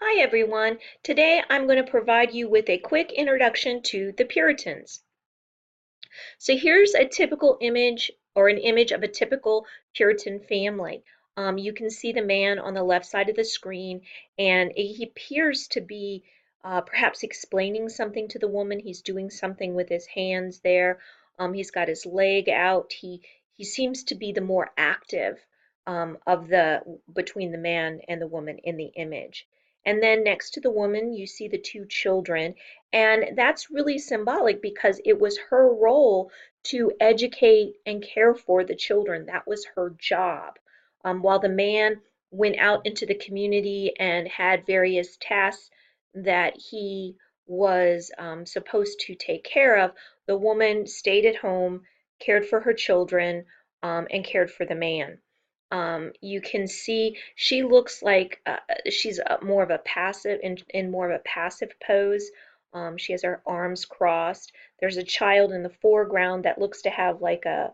Hi everyone. Today I'm going to provide you with a quick introduction to the Puritans. So here's a typical image or an image of a typical Puritan family. You can see the man on the left side of the screen, and he appears to be perhaps explaining something to the woman. He's doing something with his hands there. He's got his leg out. He seems to be the more active of the between the man and the woman in the image. And then next to the woman, you see the two children, and that's really symbolic because it was her role to educate and care for the children. That was her job. While the man went out into the community and had various tasks that he was supposed to take care of, the woman stayed at home, cared for her children, and cared for the man. You can see she looks like she's more of a passive in more of a passive pose. She has her arms crossed. There's a child in the foreground that looks to have like a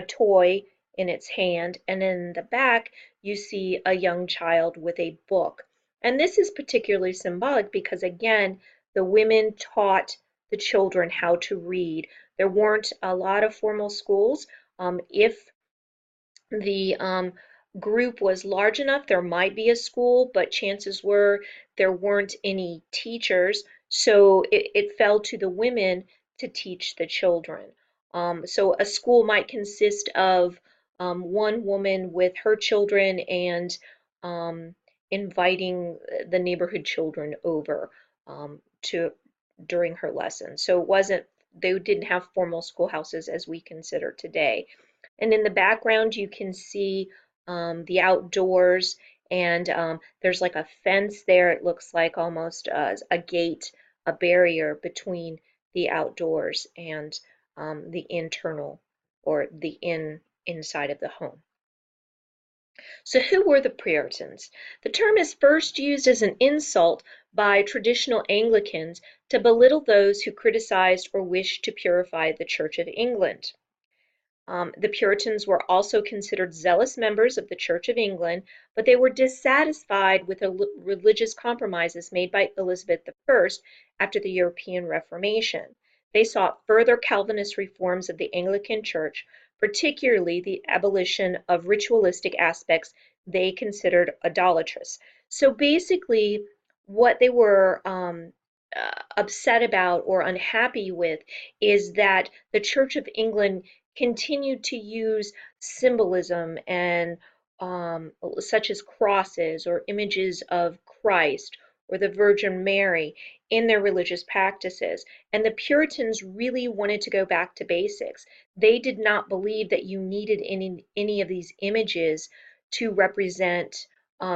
toy in its hand, and in the back you see a young child with a book. And this is particularly symbolic because again, the women taught the children how to read. There weren't a lot of formal schools. If the group was large enough, there might be a school, but chances were there weren't any teachers, so it fell to the women to teach the children. So a school might consist of one woman with her children and um, inviting the neighborhood children over to during her lesson. So it wasn't, they didn't have formal schoolhouses as we consider today. And in the background, you can see the outdoors, and there's like a fence there. It looks like almost a gate, a barrier between the outdoors and the internal or the inside of the home. So who were the Puritans? The term is first used as an insult by traditional Anglicans to belittle those who criticized or wished to purify the Church of England. The Puritans were also considered zealous members of the Church of England, but they were dissatisfied with the religious compromises made by Elizabeth I after the European Reformation. They sought further Calvinist reforms of the Anglican Church, particularly the abolition of ritualistic aspects they considered idolatrous. So basically, what they were upset about or unhappy with is that the Church of England continued to use symbolism and such as crosses or images of Christ or the Virgin Mary in their religious practices. And the Puritans really wanted to go back to basics. They did not believe that you needed any of these images to represent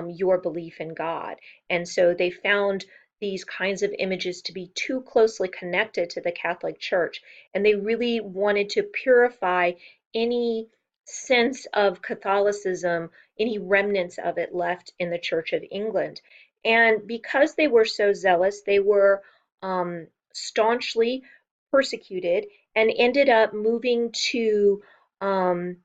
your belief in God. And so they found these kinds of images to be too closely connected to the Catholic Church, and they really wanted to purify any sense of Catholicism, any remnants of it left in the Church of England. And because they were so zealous, they were staunchly persecuted and ended up moving to um,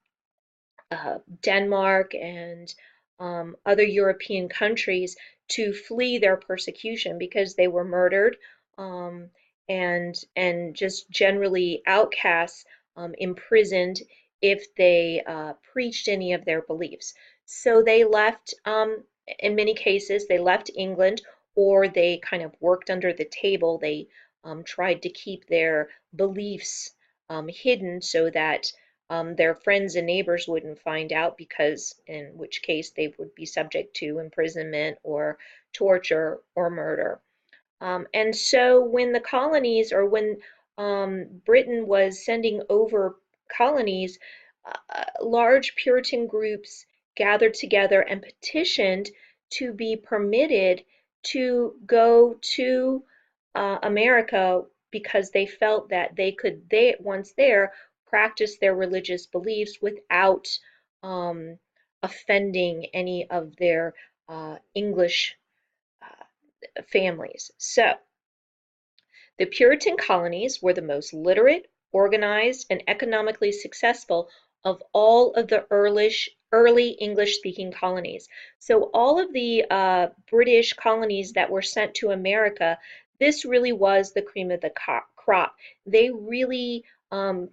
Denmark and other European countries to flee their persecution because they were murdered um, and just generally outcasts, imprisoned if they preached any of their beliefs. So they left, in many cases, they left England or they kind of worked under the table. They tried to keep their beliefs hidden so that their friends and neighbors wouldn't find out, because in which case they would be subject to imprisonment or torture or murder. And so when the colonies or when Britain was sending over colonies, large Puritan groups gathered together and petitioned to be permitted to go to America because they felt that they once there, practice their religious beliefs without um, offending any of their English families. So the Puritan colonies were the most literate, organized, and economically successful of all of the early English-speaking colonies. So all of the British colonies that were sent to America, this really was the cream of the crop. They really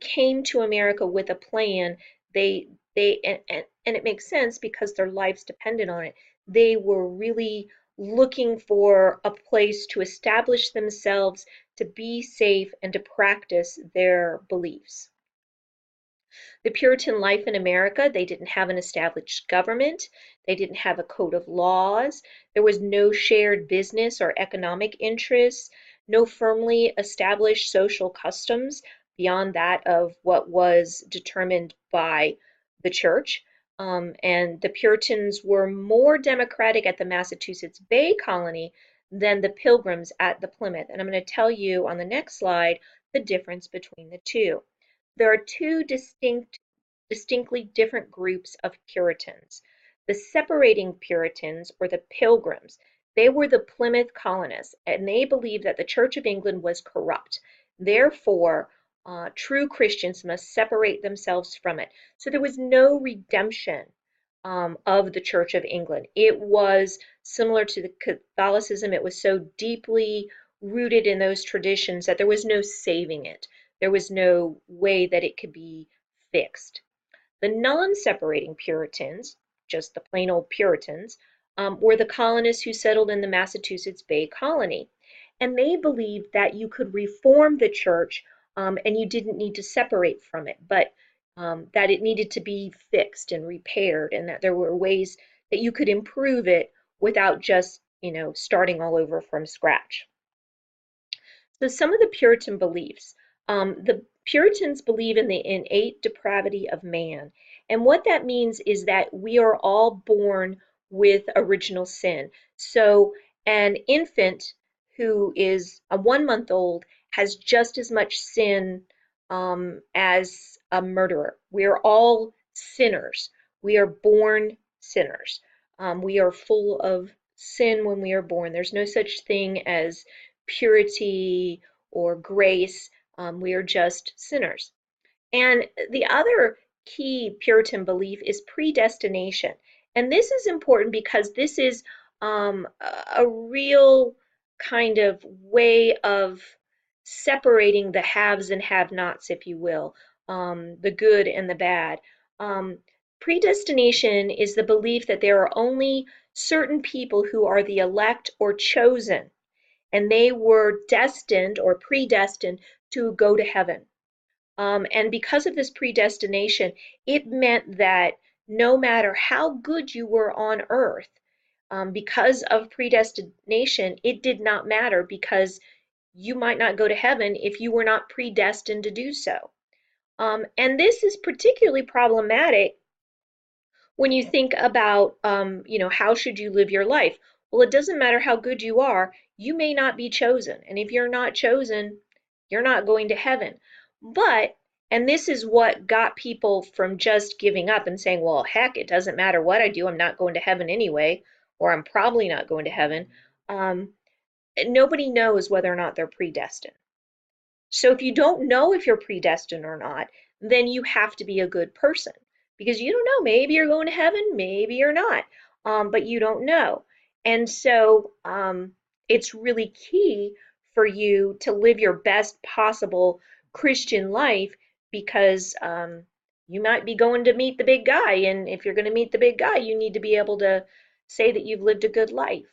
came to America with a plan. And it makes sense because their lives depended on it. They were really looking for a place to establish themselves, to be safe, and to practice their beliefs. The Puritan life in America, they didn't have an established government. They didn't have a code of laws. There was no shared business or economic interests, no firmly established social customs beyond that of what was determined by the church. And the Puritans were more democratic at the Massachusetts Bay Colony than the Pilgrims at the Plymouth. And I'm going to tell you on the next slide the difference between the two. There are two distinctly different groups of Puritans. The separating Puritans, or the Pilgrims, they were the Plymouth colonists, and they believed that the Church of England was corrupt. Therefore, true Christians must separate themselves from it. So there was no redemption of the Church of England. It was similar to the Catholicism. It was so deeply rooted in those traditions that there was no saving it. There was no way that it could be fixed. The non-separating Puritans, just the plain old Puritans, were the colonists who settled in the Massachusetts Bay Colony. And they believed that you could reform the church and you didn't need to separate from it, but that it needed to be fixed and repaired, and that there were ways that you could improve it without just, starting all over from scratch. So some of the Puritan beliefs. The Puritans believe in the innate depravity of man. And what that means is that we are all born with original sin. So an infant who is a 1 month old has just as much sin as a murderer. We are all sinners. We are born sinners. We are full of sin when we are born. There's no such thing as purity or grace. We are just sinners. And the other key Puritan belief is predestination. And this is important because this is a real kind of way of separating the haves and have-nots, if you will, the good and the bad. Um, Predestination is the belief that there are only certain people who are the elect or chosen, and they were destined or predestined to go to heaven. And because of this predestination, it meant that no matter how good you were on earth, because of predestination, it did not matter because you might not go to heaven if you were not predestined to do so. And this is particularly problematic when you think about, how should you live your life? Well, it doesn't matter how good you are, you may not be chosen. And if you're not chosen, you're not going to heaven. But, and this is what got people from just giving up and saying, well, heck, it doesn't matter what I do, I'm not going to heaven anyway, or I'm probably not going to heaven. Nobody knows whether or not they're predestined. So if you don't know if you're predestined or not, then you have to be a good person because you don't know. Maybe you're going to heaven, maybe you're not, but you don't know. And so it's really key for you to live your best possible Christian life because you might be going to meet the big guy. And if you're going to meet the big guy, you need to be able to say that you've lived a good life.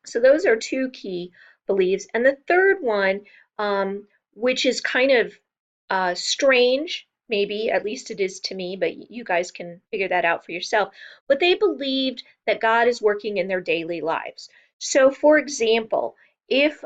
So those are two key beliefs. And the third one, which is kind of strange, maybe, at least it is to me, but you guys can figure that out for yourself. But they believed that God is working in their daily lives. So, for example, if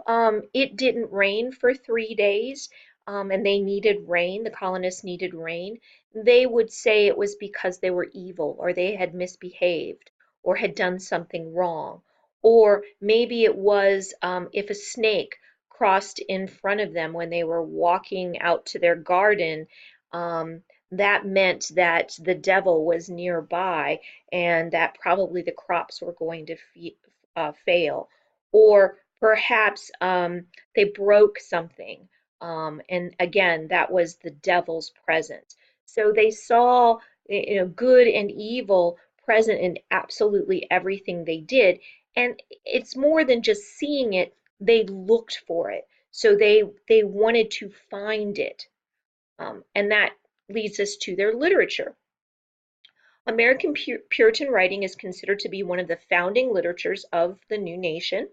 it didn't rain for 3 days and they needed rain, the colonists needed rain, they would say it was because they were evil or they had misbehaved or had done something wrong. Or maybe it was if a snake crossed in front of them when they were walking out to their garden, that meant that the devil was nearby and that probably the crops were going to fail. Or perhaps they broke something, and again, that was the devil's presence. So they saw good and evil present in absolutely everything they did. And it's more than just seeing it, they looked for it. So they wanted to find it. And that leads us to their literature. American Puritan writing is considered to be one of the founding literatures of the new nation.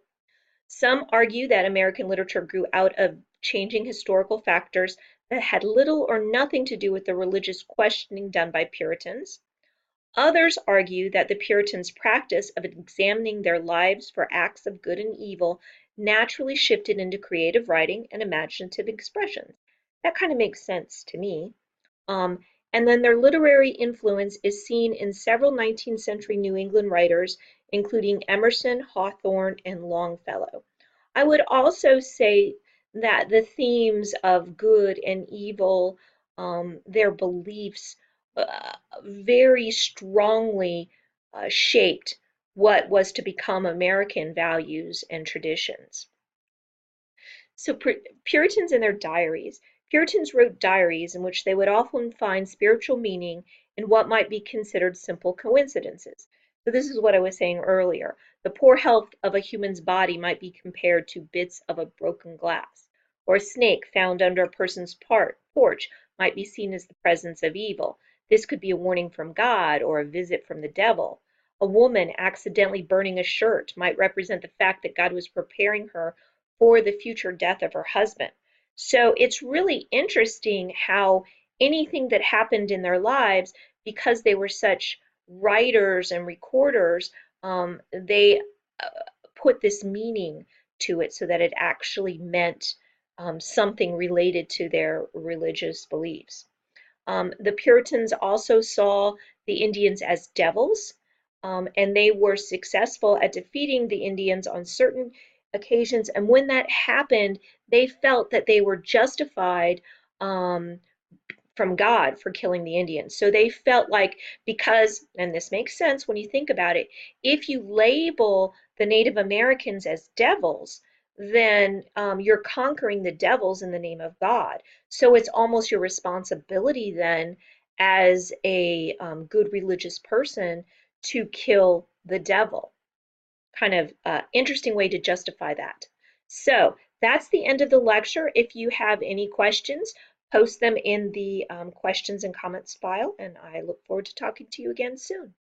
Some argue that American literature grew out of changing historical factors that had little or nothing to do with the religious questioning done by Puritans. Others argue that the Puritans' practice of examining their lives for acts of good and evil naturally shifted into creative writing and imaginative expressions. That kind of makes sense to me. Um, and then their literary influence is seen in several 19th century New England writers, including Emerson, Hawthorne, and Longfellow. I would also say that the themes of good and evil, their beliefs, very strongly shaped what was to become American values and traditions. So Puritans and their diaries. Puritans wrote diaries in which they would often find spiritual meaning in what might be considered simple coincidences. So this is what I was saying earlier. The poor health of a human's body might be compared to bits of a broken glass, or a snake found under a person's porch might be seen as the presence of evil. This could be a warning from God or a visit from the devil. A woman accidentally burning a shirt might represent the fact that God was preparing her for the future death of her husband. So it's really interesting how anything that happened in their lives, because they were such writers and recorders, they put this meaning to it so that it actually meant something related to their religious beliefs. The Puritans also saw the Indians as devils, and they were successful at defeating the Indians on certain occasions. And when that happened, they felt that they were justified um, from God for killing the Indians. So they felt like, because, and this makes sense when you think about it, if you label the Native Americans as devils, then you're conquering the devils in the name of God. So it's almost your responsibility then, as a good religious person, to kill the devil. Kind of interesting way to justify that. So that's the end of the lecture. If you have any questions, post them in the questions and comments file, and I look forward to talking to you again soon.